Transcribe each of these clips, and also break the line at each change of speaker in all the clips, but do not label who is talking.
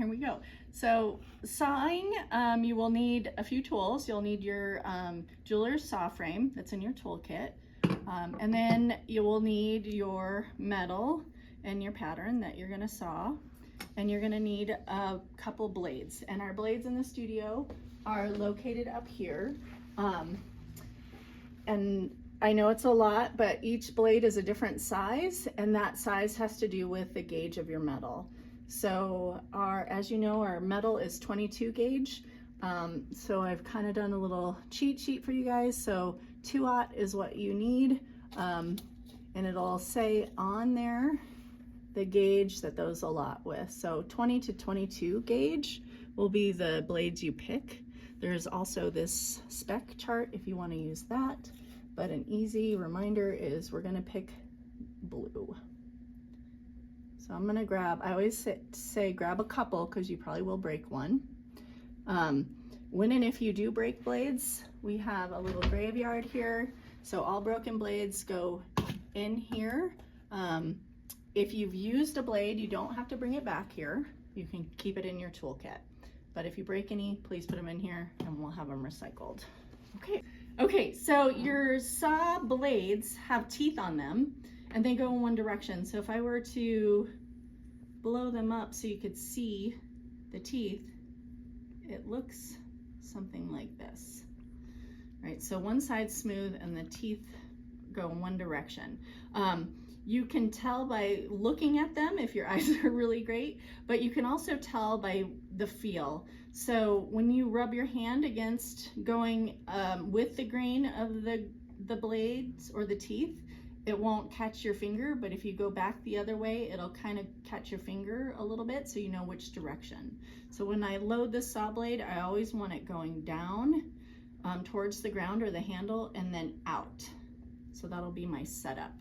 here we go. So sawing, you will need a few tools. You'll need your jeweler's saw frame that's in your toolkit. And then you will need your metal and your pattern that you're gonna saw. And you're gonna need a couple blades. And our blades in the studio are located up here. And I know it's a lot, but each blade is a different size, and that size has to do with the gauge of your metal. So as you know, our metal is 22 gauge. So I've kind of done a little cheat sheet for you guys. So 2/0 is what you need. And it'll say on there the gauge that those allot with. So 20 to 22 gauge will be the blades you pick. There's also this spec chart if you want to use that. But an easy reminder is we're gonna pick blue. So I'm gonna grab, I always say grab a couple because you probably will break one. When and if you do break blades, we have a little graveyard here. So all broken blades go in here. If you've used a blade, you don't have to bring it back here. You can keep it in your toolkit. But if you break any, please put them in here and we'll have them recycled. Okay, so your saw blades have teeth on them and they go in one direction. So if I were to blow them up so you could see the teeth, it looks something like this. Right, so one side's smooth and the teeth go in one direction. You can tell by looking at them if your eyes are really great, but you can also tell by the feel. So when you rub your hand against going with the grain of the blades or the teeth, it won't catch your finger, but if you go back the other way, it'll kind of catch your finger a little bit so you know which direction. So when I load the saw blade, I always want it going down towards the ground or the handle and then out. So that'll be my setup.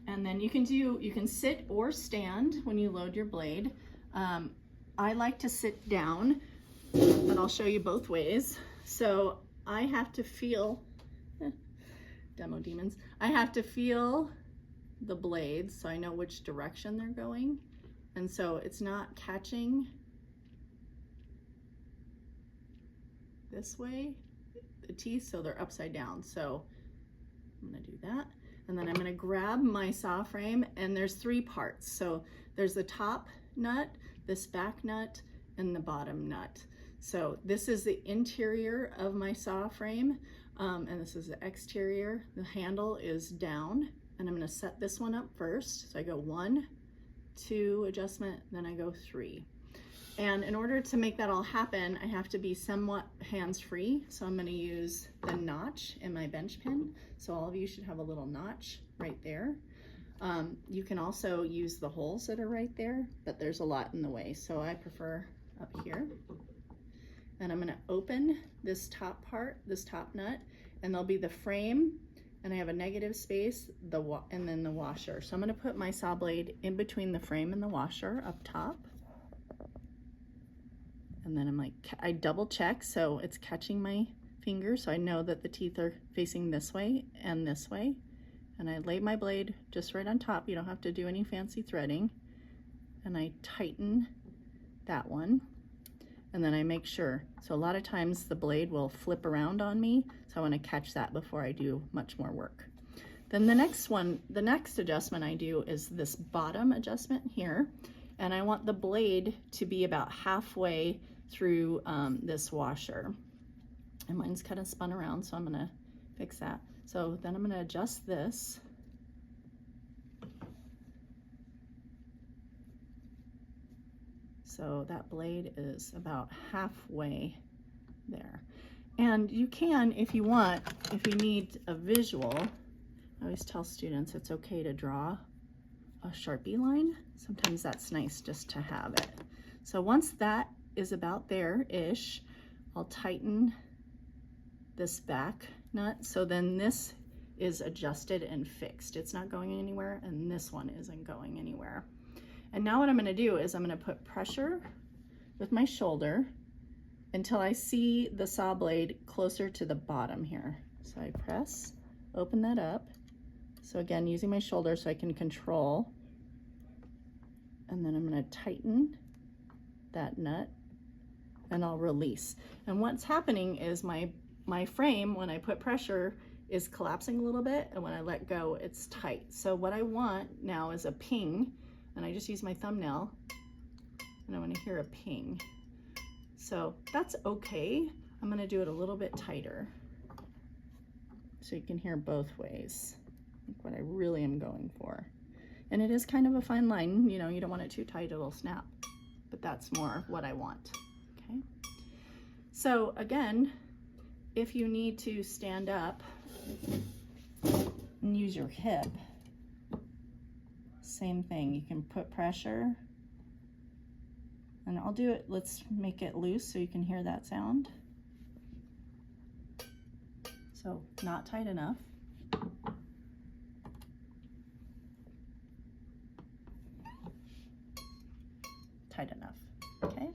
And then you can sit or stand when you load your blade. I like to sit down, but I'll show you both ways. So I have to feel, demo demons, I have to feel the blades so I know which direction they're going. And so it's not catching this way, the teeth, so they're upside down. So I'm gonna do that. And then I'm gonna grab my saw frame, and there's 3 parts. So there's the top nut, this back nut, and the bottom nut. So this is the interior of my saw frame, and this is the exterior. The handle is down, and I'm gonna set this one up first. So I go 1, 2 adjustment, then I go 3. And in order to make that all happen, I have to be somewhat hands-free. So I'm gonna use the notch in my bench pin. So all of you should have a little notch right there. You can also use the holes that are right there, but there's a lot in the way. So I prefer up here. And I'm gonna open this top part, this top nut, and there'll be the frame, and I have a negative space, and then the washer. So I'm gonna put my saw blade in between the frame and the washer up top. And then I double check so it's catching my finger so I know that the teeth are facing this way and this way. And I lay my blade just right on top. You don't have to do any fancy threading. And I tighten that one. And then I make sure. So a lot of times the blade will flip around on me. So I want to catch that before I do much more work. Then the next adjustment I do is this bottom adjustment here. And I want the blade to be about halfway through this washer. And mine's kind of spun around, so I'm gonna fix that. So then I'm gonna adjust this. So that blade is about halfway there. And you can, if you want, if you need a visual, I always tell students it's okay to draw a Sharpie line. Sometimes that's nice just to have it. So once that is about there-ish, I'll tighten this back nut. So then this is adjusted and fixed. It's not going anywhere, and this one isn't going anywhere. And now what I'm gonna do is I'm gonna put pressure with my shoulder until I see the saw blade closer to the bottom here. So I press, open that up, So again, using my shoulder so I can control. And then I'm going to tighten that nut and I'll release. And what's happening is my frame, when I put pressure, is collapsing a little bit, and when I let go, it's tight. So what I want now is a ping, and I just use my thumbnail, and I want to hear a ping. So that's okay. I'm going to do it a little bit tighter so you can hear both ways, like what I really am going for. And it is kind of a fine line, you know, you don't want it too tight, it'll snap, but that's more what I want, okay? So again, if you need to stand up and use your hip, same thing, you can put pressure, and I'll do it, let's make it loose so you can hear that sound. So not tight enough. Tight enough, okay?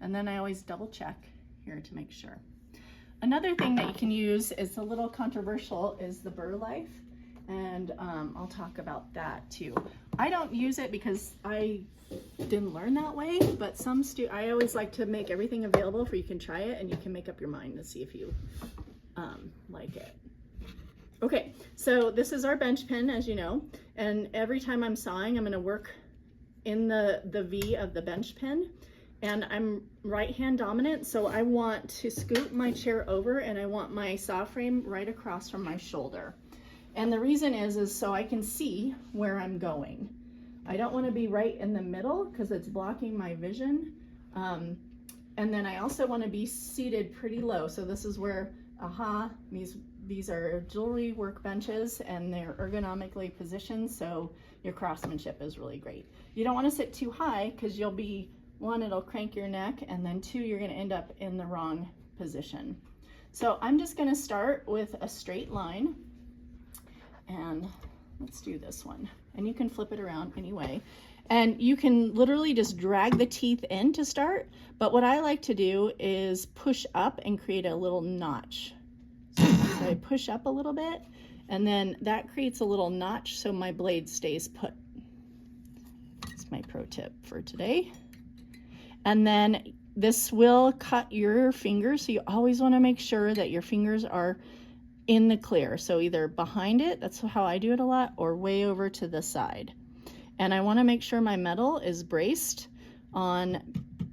And then I always double check here to make sure. Another thing that you can use is a little controversial is the burr life, and I'll talk about that too. I don't use it because I didn't learn that way, but I always like to make everything available for you can try it and you can make up your mind to see if you like it. Okay, so this is our bench pin, as you know, and every time I'm sawing, I'm going to work in the V of the bench pin, and I'm right hand dominant, so I want to scoop my chair over and I want my saw frame right across from my shoulder. And the reason is so I can see where I'm going. I don't want to be right in the middle because it's blocking my vision. And then I also want to be seated pretty low. So this is where, these are jewelry workbenches and they're ergonomically positioned, so your craftsmanship is really great. You don't want to sit too high because you'll be, one, it'll crank your neck, and then two, you're going to end up in the wrong position. So I'm just going to start with a straight line, and let's do this one. And you can flip it around anyway. And you can literally just drag the teeth in to start, but what I like to do is push up and create a little notch. So I push up a little bit, and then that creates a little notch so my blade stays put. That's my pro tip for today. And then this will cut your fingers, so you always want to make sure that your fingers are in the clear. So either behind it, that's how I do it a lot, or way over to the side. And I want to make sure my metal is braced on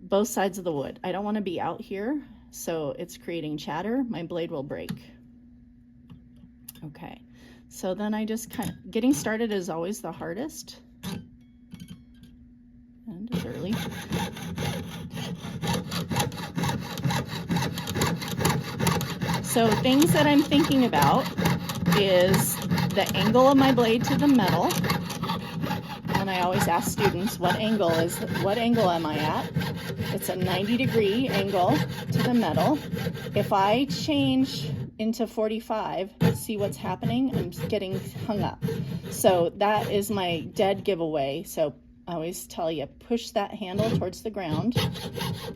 both sides of the wood. I don't want to be out here, so it's creating chatter. My blade will break. Okay, so then I just getting started is always the hardest. And it's early. So things that I'm thinking about is the angle of my blade to the metal. And I always ask students, what angle am I at? It's a 90-degree angle to the metal. If I change into 45, see what's happening? I'm getting hung up. So that is my dead giveaway. So I always tell you, push that handle towards the ground.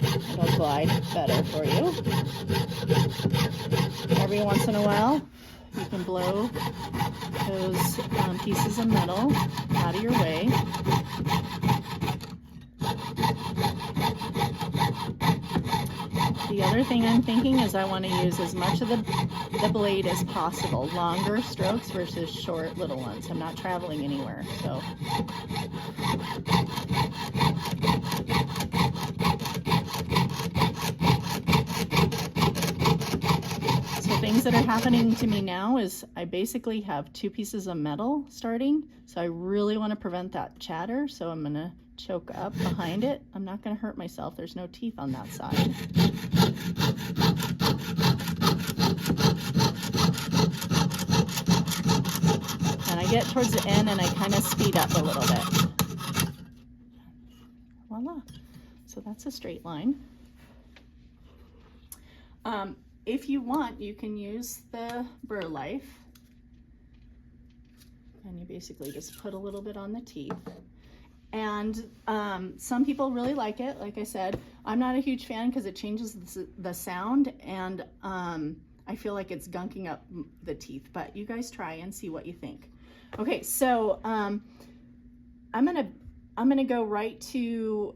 It'll glide better for you. Every once in a while, you can blow those pieces of metal out of your way. The other thing I'm thinking is I want to use as much of the blade as possible. Longer strokes versus short little ones. I'm not traveling anywhere, so. Things that are happening to me now is I basically have two pieces of metal starting, so I really want to prevent that chatter, so I'm going to choke up behind it. I'm not going to hurt myself. There's no teeth on that side. And I get towards the end and I kind of speed up a little bit. Voila. So that's a straight line. If you want, you can use the burr life, and you basically just put a little bit on the teeth. And some people really like it. Like I said, I'm not a huge fan because it changes the sound, and I feel like it's gunking up the teeth, but you guys try and see what you think. Okay, so I'm gonna go right to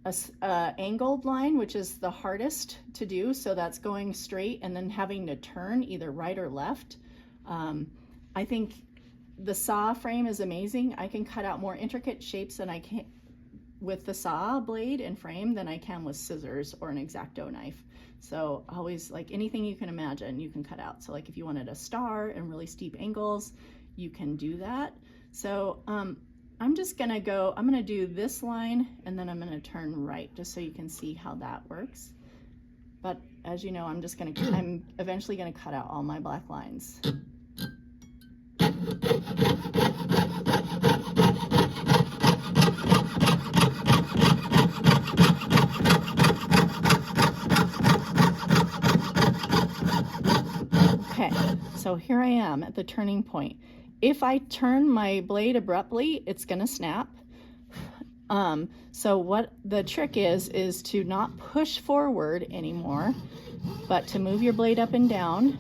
a angled line, which is the hardest to do. So that's going straight and then having to turn either right or left. I think the saw frame is amazing. I can cut out more intricate shapes than I can with the saw blade and frame than I can with scissors or an X-Acto knife. So always, like, anything you can imagine, you can cut out. So like if you wanted a star and really steep angles, you can do that. So I'm gonna do this line and then I'm gonna turn right just so you can see how that works. But as you know, I'm eventually gonna cut out all my black lines. Okay, so here I am at the turning point. If I turn my blade abruptly, it's gonna snap. So what the trick is to not push forward anymore, but to move your blade up and down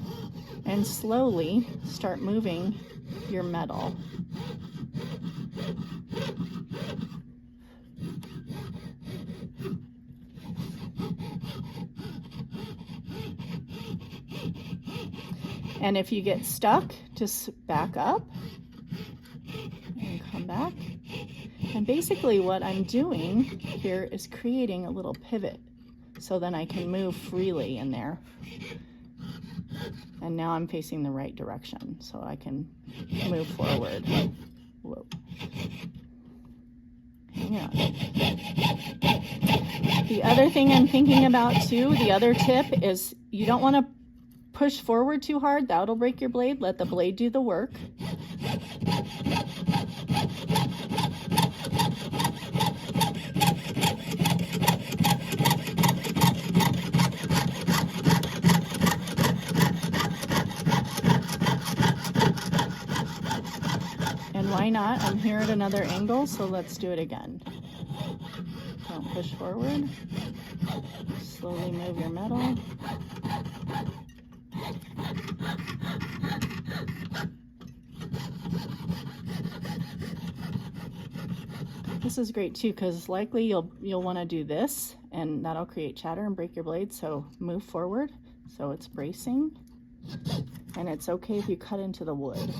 and slowly start moving your metal. And if you get stuck, just back up and come back. And basically what I'm doing here is creating a little pivot so then I can move freely in there. And now I'm facing the right direction so I can move forward. Whoa. Hang on. The other thing I'm thinking about too, the other tip is you don't want to push forward too hard. That'll break your blade. Let the blade do the work. And why not? I'm here at another angle, so let's do it again. Don't push forward. Slowly move your metal. This is great too, because likely you'll want to do this, and that'll create chatter and break your blade. So move forward, so it's bracing, and it's okay if you cut into the wood.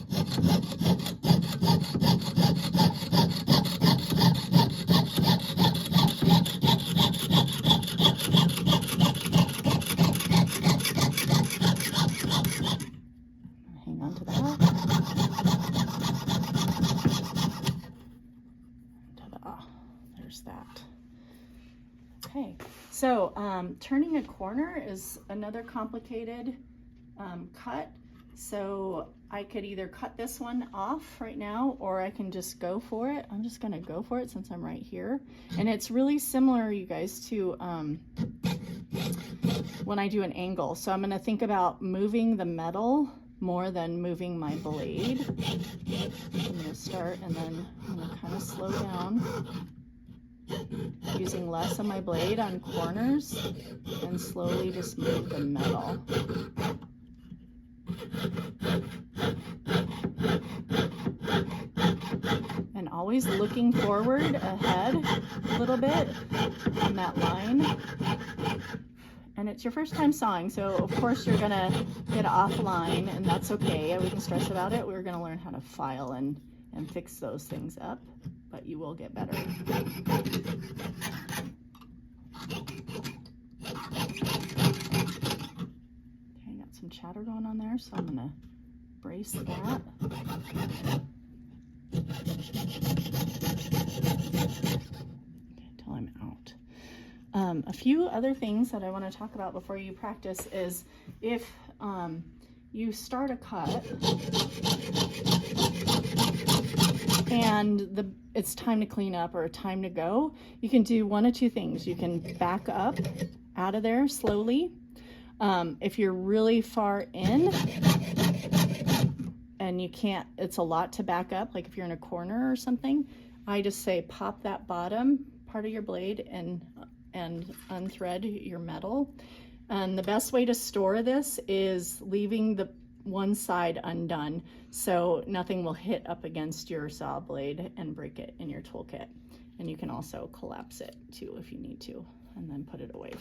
Hang on to that. There's that. Okay, so turning a corner is another complicated cut. So I could either cut this one off right now, or I can just go for it. I'm just gonna go for it since I'm right here. And it's really similar, you guys, to when I do an angle. So I'm gonna think about moving the metal more than moving my blade. I'm gonna start and then I'm gonna kind of slow down, using less of my blade on corners, and slowly just move the metal. And always looking forward ahead a little bit on that line. And it's your first time sawing, so of course you're gonna get offline, and that's okay. I wouldn't stress about it. We're gonna learn how to file and fix those things up, but you will get better. Okay, got some chatter going on there, so I'm gonna brace that. Until I'm out. A few other things that I want to talk about before you practice is if you start a cut and it's time to clean up or time to go, you can do one of two things. You can back up out of there slowly. If you're really far in and you can't, it's a lot to back up, like if you're in a corner or something, I just say pop that bottom part of your blade and unthread your metal. And the best way to store this is leaving one side undone, so nothing will hit up against your saw blade and break it in your toolkit. And you can also collapse it too if you need to, and then put it away.